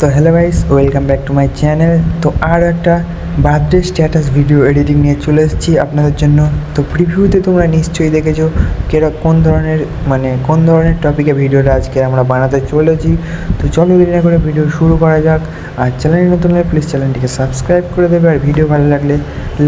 তো hello guys, welcome back to my channel. তো আর একটা বার্থডে স্ট্যাটাস ভিডিও এডিটিং নিয়ে চলে এসেছি আপনাদের জন্য। তো প্রিভিউতে তোমরা নিশ্চয়ই দেখেছো কোন ধরনের টপিকে ভিডিওটা আজকে আমরা বানাতে চলেছি। তো চলো দেরি না করে ভিডিও শুরু করা যাক। আর চ্যানেলে নতুন হলে প্লিজ চ্যানেলটিকে সাবস্ক্রাইব করে দেবে, আর ভিডিও ভালো লাগলে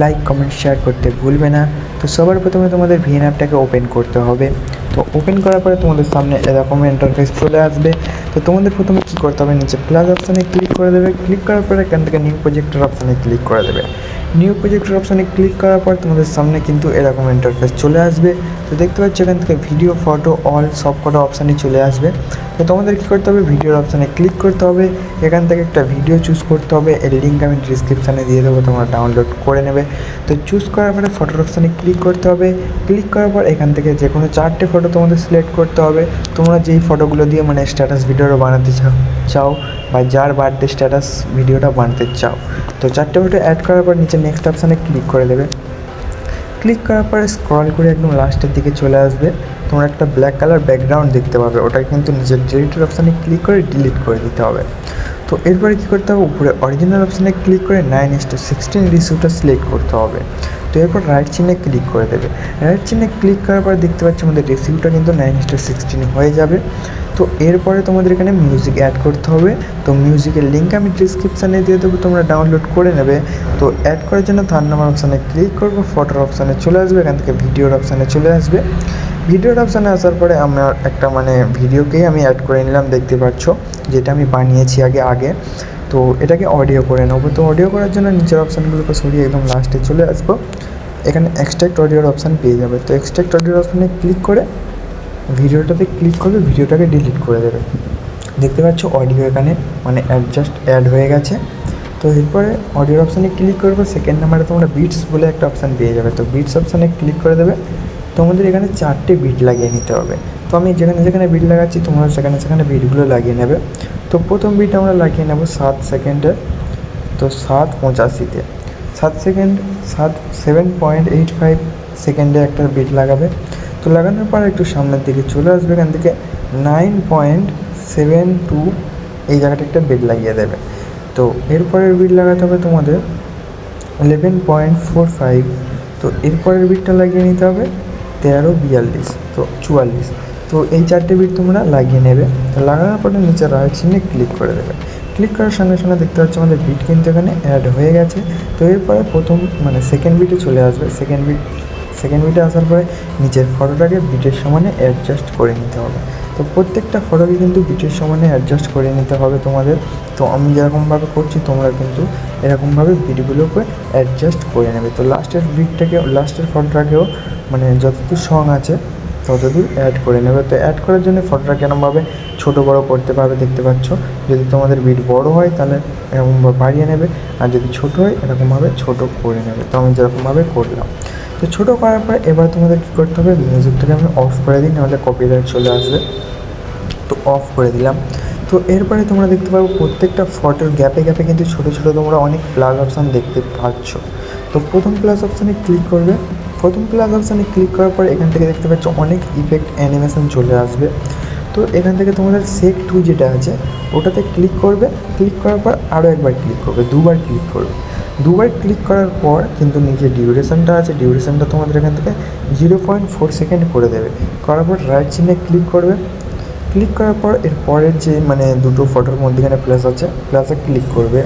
লাইক কমেন্ট শেয়ার করতে ভুলবে না। তো সবার প্রথমে তোমাদের ভিএন অ্যাপটাকে ওপেন করতে হবে। তো ওপেন করার পরে তোমাদের সামনে এরকম ইন্টারফেস চলে আসবে। তো তোমাদের প্রথমে কী করতে হবে, নিচে প্লাস অপশানে ক্লিক করে দেবে। ক্লিক করার পরে এখান থেকে নিউ প্রজেক্টর অপশানে ক্লিক করে দেবে। নিউ প্রজেক্টর অপশানে ক্লিক করার পর তোমাদের সামনে কিন্তু এরকম ইন্টারফেস চলে আসবে। তো দেখতে পাচ্ছ এখান থেকে ভিডিও, ফটো, অল সব কটা অপশানই চলে আসবে। তো তোমাদের কী করতে হবে, ভিডিওর অপশানে ক্লিক করতে হবে। এখান থেকে একটা ভিডিও চুজ করতে হবে, এর লিঙ্ক আমি ডিসক্রিপশানে দিয়ে দেবো, তোমরা ডাউনলোড করে নেবে। তো চুজ করার পরে ফটোর অপশানে ক্লিক করতে হবে। ক্লিক করার পর এখান থেকে যে কোনো 4টে ফটো তোমাদের সিলেক্ট করতে হবে। তোমরা যেই ফটোগুলো দিয়ে স্ট্যাটাস ভিডিওটা বানাতে চাও বা যার বার্থডে স্ট্যাটাস ভিডিওটা বানাতে চাও। তো 4টে ফটো অ্যাড করার পর নিচে নেক্সট অপশানে ক্লিক করে দেবে। ক্লিক করার পরে স্ক্রল করে একদম লাস্টের দিকে চলে আসবে। তোমরা একটা ব্ল্যাক কালার ব্যাকগ্রাউন্ড দেখতে পাবে, ওটা কিন্তু নিজের ডিলিটের অপশানে ক্লিক করে ডিলিট করে দিতে হবে। তো এরপরে কী করতে হবে, উপরে অরিজিনাল অপশানে ক্লিক করে 9:16 রেশিওটা সিলেক্ট করতে হবে। তো এরপর রাইট চিহ্নে ক্লিক করে দেবে। রাইট চিহ্নে ক্লিক করার পর দেখতে পাচ্ছি আমাদের রেশিওটা কিন্তু 9:16 হয়ে যাবে। তো এরপরে তোমাদের এখানে মিউজিক অ্যাড করতে হবে। তো মিউজিকের লিঙ্ক আমি ডিসক্রিপশানে দিয়ে দেবো, তোমরা ডাউনলোড করে নেবে। তো অ্যাড করার জন্য 3 নম্বর অপশানে ক্লিক করবো, ফটোর অপশানে চলে আসবে, এখান থেকে ভিডিওর অপশানে চলে আসবে। ভিডিওর অপশানে আসার পরে আমার একটা ভিডিওকেই আমি অ্যাড করে নিলাম, দেখতে পাচ্ছ যেটা আমি বানিয়েছি আগে। তো এটাকে অডিও করে নেবো। তো অডিও করার জন্য নিচের অপশানগুলোকে সরিয়ে একদম লাস্টে চলে আসবো। এখানে এক্সট্রাক্ট অডিওর অপশান পেয়ে যাবে। তো এক্সট্রাক্ট অডিওর অপশানে ক্লিক করে ভিডিওটাতে ক্লিক করবে, ভিডিওটাকে ডিলিট করে দেবে। দেখতে পাচ্ছ অডিও এখানে অ্যাডজাস্ট অ্যাড হয়ে গেছে। তো এরপরে অডিওর অপশানে ক্লিক করবে। সেকেন্ড নাম্বারে তোমরা বিটস বলে একটা অপশান পেয়ে যাবে। তো বিটস অপশানে ক্লিক করে দেবে। তোমাদের এখানে 4টে বিট লাগিয়ে নিতে হবে। তো আমি যেখানে বিট লাগাচ্ছি তোমরা সেখানে বিটগুলো লাগিয়ে নেবে। তো প্রথম বিট আমরা লাগিয়ে নেব 7 সেকেন্ডে। তো 7:85-তে 7.85 সেকেন্ডে একটা বিট লাগাবে। তো লাগানোর পর একটু সামনের দিকে চলে আসবে, এখান থেকে 9.72 এই জায়গাটা একটা বিট লাগিয়ে দেবে। তো এরপরের বিট লাগাতে হবে তোমাদের 11.45। তো এরপরের বিটটা লাগিয়ে নিতে হবে 13.42, তো 44। তো এই 4টে বিট তোমরা লাগিয়ে নেবে। তো লাগানোর পরে নিচে রাইট চিহ্নে ক্লিক করে দেবে। ক্লিক করার সঙ্গে সঙ্গে দেখতে পাচ্ছ আমাদের বিট কিন্তু এখানে অ্যাড হয়ে গেছে। তো এরপরে সেকেন্ড বিটে চলে আসবে। সেকেন্ড বিটে আসার পরে নিচের ফটোটাকে বিটের সমানে অ্যাডজাস্ট করে নিতে হবে। তো প্রত্যেকটা ফটোকে কিন্তু বিটের সমানে অ্যাডজাস্ট করে নিতে হবে তোমাদের। তো আমি যেরকমভাবে করছি তোমরা কিন্তু এরকমভাবে বিটগুলোকে অ্যাডজাস্ট করে নেবে। তো লাস্টের ফটোটাকেও যতদূর সং আছে ততদূর অ্যাড করে নেবে। তো অ্যাড করার জন্য ফটোটা কেরমভাবে ছোটো বড়ো করতে পারবে দেখতে পাচ্ছ। যদি তোমাদের বিট বড় হয় তাহলে এরকমভাবে বাড়িয়ে নেবে, আর যদি ছোটো হয় এরকমভাবে ছোটো করে নেবে। তো আমি যেরকমভাবে করলাম। তো ছোটো করার পরে এবার তোমাদের কী করতে হবে, মিউজিকটাকে আমি অফ করে দিই, নাহলে কপিরাইট চলে আসবে। তো অফ করে দিলাম। তো এরপরে তোমরা দেখতে পাবো প্রত্যেকটা ফটোর গ্যাপে কিন্তু ছোটো তোমরা অনেক প্লাস অপশান দেখতে পাচ্ছ। তো প্রথম প্লাস অপশানে ক্লিক করবে। প্রথম প্লাস অপশানে ক্লিক করার পর এখান থেকে দেখতে পাচ্ছ অনেক ইফেক্ট অ্যানিমেশন চলে আসবে। তো এখান থেকে তোমাদের সেক 2 যেটা আছে ওটাতে ক্লিক করবে। ক্লিক করার পর আরও একবার ক্লিক করবে, দুবার ক্লিক করার পর কিন্তু নিচে ডিউরেশনটা আছে, ডিউরেশনটা তোমাদের এখান থেকে 0.4 সেকেন্ড করে দেবে। করার পর রাইট চিহ্নে ক্লিক করবে। ক্লিক করার পর এর পরের যে দুটো ফটোর মধ্যেখানে প্লাস আছে, প্লাসে ক্লিক করবে।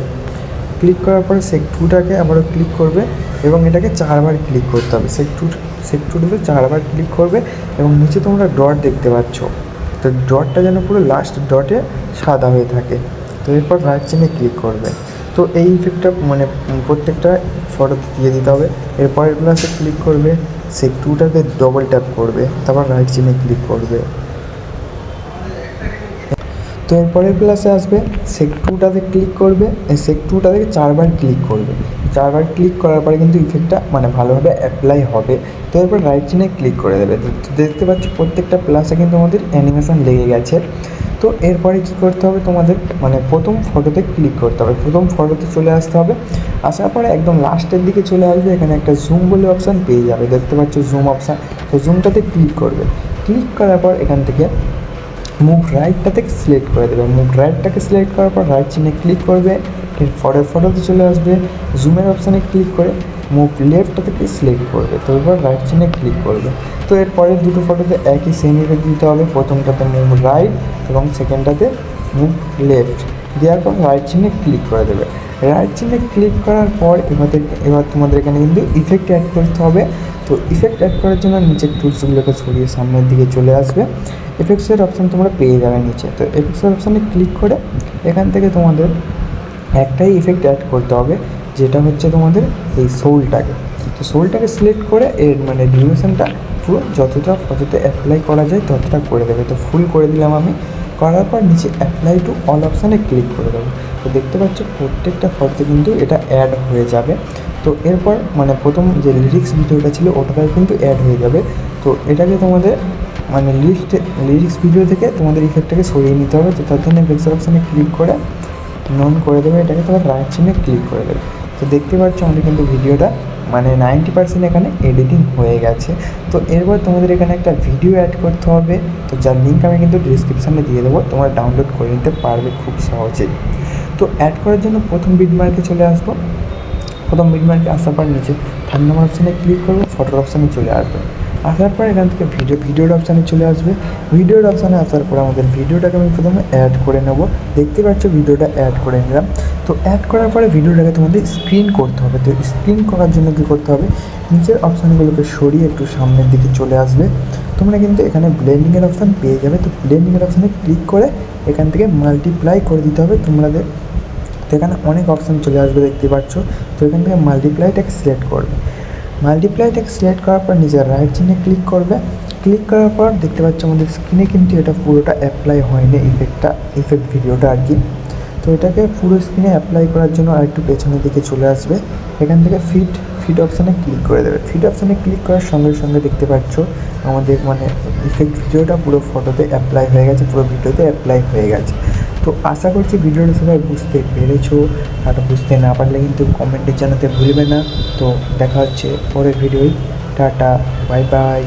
ক্লিক করার পরে সেক 2টাকে আবারও ক্লিক করবে এবং এটাকে 4বার ক্লিক করতে হবে। সেক 2টাতে 4বার ক্লিক করবে এবং নিচে তোমরা ডট দেখতে পাচ্ছ। তো ডটটা যেন পুরো লাস্ট ডটে সাদা হয়ে থাকে। তো এরপর রাইট চিহ্নে ক্লিক করবে। তো এই ইফেক্টটা প্রত্যেকটা ফটোতে দিয়ে দিতে হবে। এরপরের প্লাসে ক্লিক করবে, সেক 2টাতে ডবল ট্যাপ করবে, তারপর রাইট চিহ্নে ক্লিক করবে। তো এরপরের প্লাসে আসবে, সেক 2টাতে ক্লিক করবে, এই সেক 2টা থেকে 4বার ক্লিক করবে। 4বার ক্লিক করার পরে কিন্তু ইফেক্টটা ভালোভাবে অ্যাপ্লাই হবে। তো এরপর রাইট চিহ্নে ক্লিক করে দেবে। দেখতে পাচ্ছ প্রত্যেকটা প্লাসে কিন্তু আমাদের অ্যানিমেশন লেগে গেছে। তো এরপরে কী করতে হবে তোমাদের, প্রথম ফটোতে ক্লিক করতে হবে, প্রথম ফটোতে চলে আসতে হবে। আসার পরে একদম লাস্টের দিকে চলে আসবে, এখানে একটা জুম বলে অপশান পেয়ে যাবে, দেখতে পাচ্ছ জুম অপশান। তো জুমটাতে ক্লিক করবে। ক্লিক করার পর এখান থেকে মুভ রাইটটা থেকে সিলেক্ট করে দেবে। মুভ রাইটটাকে সিলেক্ট করার পর রাইট চিহ্নে ক্লিক করবে, এর পরের ফটোতে চলে আসবে, জুমের অপশানে ক্লিক করে মুভ লেফটটা থেকে সিলেক্ট করবে, তো এরপর রাইট চিহ্নে ক্লিক করবে। তো এর পরের দুটো ফটোতে একই সেম ইফেক্ট দিতে হবে, প্রথমটাতে মুভ রাইট এবং সেকেন্ডটাতে মুভ লেফট, দেওয়ার পর রাইট চিহ্নে ক্লিক করে দেবে। রাইট চিহ্নে ক্লিক করার পর এবার তোমাদের এখানে কিন্তু ইফেক্ট অ্যাড করতে হবে। তো ইফেক্ট অ্যাড করার জন্য নিচের টুলসগুলোকে সরিয়ে সামনের দিকে চলে আসবে, এফেক্টসের অপশান তোমরা পেয়ে যাবে নিচে। তো এফেক্টসের অপশানে ক্লিক করে এখান থেকে তোমাদের একটাই ইফেক্ট অ্যাড করতে হবে, যেটা হচ্ছে তোমাদের এই সোলটাকে। তো সোলটাকে সিলেক্ট করে এর মানে ডিউরেশনটা পুরো যতটা ফটোতে অ্যাপ্লাই করা যায় ততটা করে দেবে। তো ফুল করে দিলাম আমি, করার পর নিচে অ্যাপ্লাই টু অল অপশানে ক্লিক করে দেবো। তো দেখতে পাচ্ছ প্রত্যেকটা ফটোতে কিন্তু এটা অ্যাড হয়ে যাবে। তো এরপর মানে প্রথম যে লিরিক্স ভিডিওটা ছিল ওটাতে কিন্তু অ্যাড হয়ে যাবে। তো এটাকে তোমাদের মানে লিরিক্স ভিডিও থেকে তোমাদের ইফেক্টটাকে সরিয়ে নিতে হবে। তো তার জন্য এফেক্টস অপশানে ক্লিক করে নন করে দেবে, এটাকে তোমার রাইট চিহ্নে ক্লিক করে দেবে। তো দেখতে পাচ্ছ আমাদের কিন্তু ভিডিওটা মানে 90% এখানে এডিটিং হয়ে গেছে। তো এরপর তোমাদের এখানে একটা ভিডিও অ্যাড করতে হবে, তো যার লিঙ্ক আমি কিন্তু ডিসক্রিপশানে দিয়ে দেবো, তোমরা ডাউনলোড করে নিতে পারবে খুব সহজেই। তো অ্যাড করার জন্য প্রথম বিটমার্কে চলে আসবো, প্রথম বিটমার্কে আসার পর নিচে 3 নম্বর অপশানে ক্লিক করবো, ফটোর অপশানে চলে আসবে। আসার পর এখান থেকে ভিডিওর অপশানে চলে আসবে। ভিডিওর অপশানে আসার পর আমাদের ভিডিওটাকে আমি প্রথমে অ্যাড করে নেব। দেখতে পাচ্ছ ভিডিওটা অ্যাড করে নিলাম। তো অ্যাড করার পরে ভিডিওটাকে তোমাদের স্ক্রিন করতে হবে। তো স্ক্রিন করার জন্য কী করতে হবে, নিচের অপশানগুলোকে সরিয়ে একটু সামনের দিকে চলে আসবে। তোমরা কিন্তু এখানে ব্লেন্ডিংয়ের অপশান পেয়ে যাবে। তো ব্লেন্ডিংয়ের অপশানে ক্লিক করে এখান থেকে মাল্টিপ্লাই করে দিতে হবে তোমাদের। তো এখানে অনেক অপশান চলে আসবে দেখতে পাচ্ছ। তো এখান থেকে মাল্টিপ্লাইটাকে সিলেক্ট করবে। মাল্টিপ্লাইটাকে সিলেক্ট করার পর নিজের রাইট চিহ্নে ক্লিক করবে। ক্লিক করার পর দেখতে পাচ্ছ আমাদের স্ক্রিনে কিন্তু এটা পুরোটা অ্যাপ্লাই হয়নি, ইফেক্ট ভিডিওটা আর কি। তো এটাকে পুরো স্ক্রিনে অ্যাপ্লাই করার জন্য আরেকটু পেছনের দিকে চলে আসবে, এখান থেকে ফিট অপশানে ক্লিক করে দেবে। ফিট অপশানে ক্লিক করার সঙ্গে সঙ্গে দেখতে পাচ্ছ আমাদের মানে ইফেক্ট ভিডিওটা পুরো ফটোতে অ্যাপ্লাই হয়ে গেছে, পুরো ভিডিওতে অ্যাপ্লাই হয়ে গেছে। তো আশা করছি ভিডিওটা সবাই বুঝতে পেরেছো, আর বুঝতে না পারলে কিন্তু কমেন্টে জানাতে ভুলবে না। তো দেখা হচ্ছে পরের ভিডিওয়, টাটা, বাই বাই।